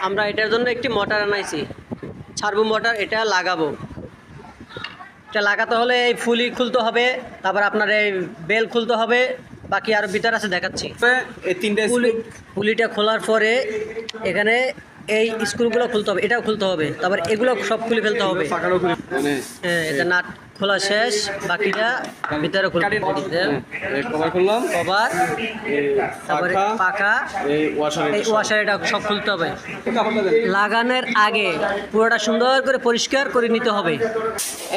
আমরা এটার জন্য একটি মোটর আনাইছি, সার্ভো মোটর। এটা লাগাবো, এটা লাগাতে হলে এই ফুলি খুলতে হবে, তারপর আপনার এই বেল খুলতে হবে, বাকি আরও ভিতর আছে দেখাচ্ছি। এই তিনটা পুলিটা খোলার পরে এখানে এই স্ক্রুগুলো খুলতে হবে, এটাও খুলতে হবে, তারপর এগুলো সব খুলে ফেলতে হবে। হ্যাঁ, এটা নাট খোলা শেষ, বাকিটা ভিতরে খুলতে কভার খুললাম, কভার, তারপরে পাখা, এই ওয়াশার, এটা সব খুলতে হবে। লাগানোর আগে পুরোটা সুন্দর করে পরিষ্কার করে নিতে হবে।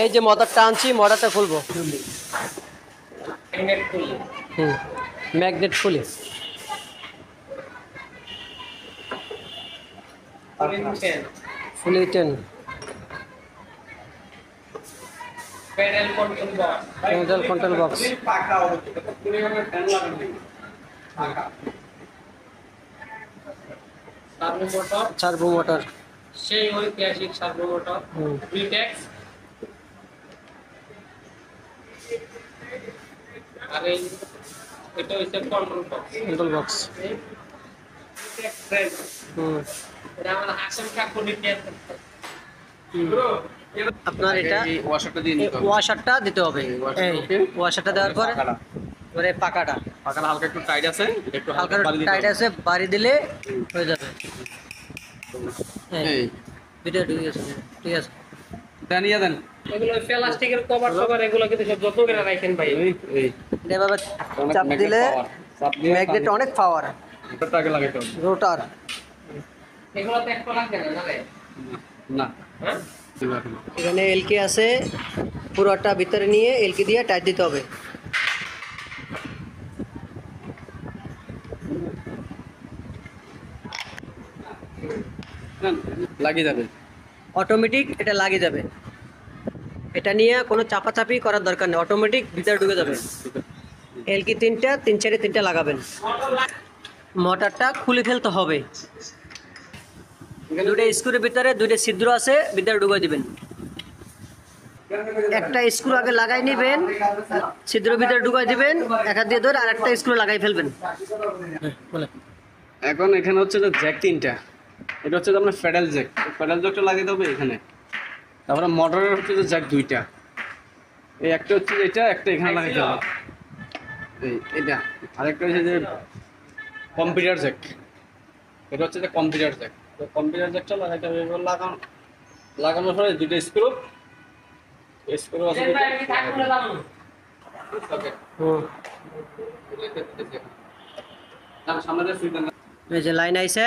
এই যে মোটরটা আনছি, মোটরটা খুলবো। ম্যাগনেট খুলি, ফুলি টেন, pedal control box, servo motor, সেই ঐতিহাসিক সার্ভো মোটর, ভিটেক্স। আর এটা হচ্ছে কন্ট্রোল বক্স। Control box. এটা আমরা হাসন ঠাকুর নিতে আপনার এটা ওয়াশারটা দিয়ে নিতে হবে। ওয়াশারটা দিতে হবে। এই ওয়াশারটা দেওয়ার পরে এবারে পাকাটা হালকা একটু টাইট আছে, একটু হালকা টাইট আছে, বাড়ি দিলে হয়ে যাবে। এই ভিডিও ঢুকে গেছে, ঠিক আছে। জানিয়ে দেন এগুলো প্লাস্টিকের কভার কভার, এগুলো কিন্তু সব যত্ন করে রাখেন ভাই। এই এভাবে চাপ দিলে ম্যাগনেট অনেক পাওয়ার, রোটারটাকে লাগাইতে হবে। রোটার। এগুলো তো একটু লাগবে না জানেন? না, হ্যাঁ, এখানে এলকি আছে, পুরোটা ভিতরে নিয়ে এলকি দিয়ে টাইট দিতে হবে। লাগিয়ে যাবে, অটোমেটিক এটা লাগিয়ে যাবে। এটা নিয়ে কোনো চাপাচাপি করার দরকার নেই, অটোমেটিক ভিতরে ঢুকে যাবে। এলকি তিনটা, তিন সাইডে তিনটা লাগাবেন। মোটরটা খুলে ফেলতে হবে। দুটো স্ক্রুর ভিতরে দুটো ছিদ্র আছে, ভিতরে ঢুকে দিবেন। একটা স্ক্রু আগে লাগাই নেবেন, ছিদ্র ভিতরে ঢুকাই দিবেন, এক হাত দিয়ে ধরে আর একটা স্ক্রু লাগাই ফেলবেন। এখন এখানে হচ্ছে যে জ্যাক তিনটা, এটা হচ্ছে যে আপনার প্যাডেল জ্যাক, প্যাডেল জ্যাকটা লাগিয়ে দেবে এখানে। তারপরে মোটরের হচ্ছে যে জ্যাক দুইটা, এই একটা হচ্ছে এটা, একটা এখানে লাগাইতে হবে এই এটা, আরেকটা হচ্ছে যে কম্পিউটার জ্যাক, এটা হচ্ছে যে কম্পিউটার জ্যাক। তো কম্পিউটার জ্যাকটা লাগাইতে হবে। এবার লাগানোর পরে দুইটা স্ক্রু আছে ভাই আমি ঠাকুরে যাবো। সামনে সুইচ। এই যে লাইন আইছে,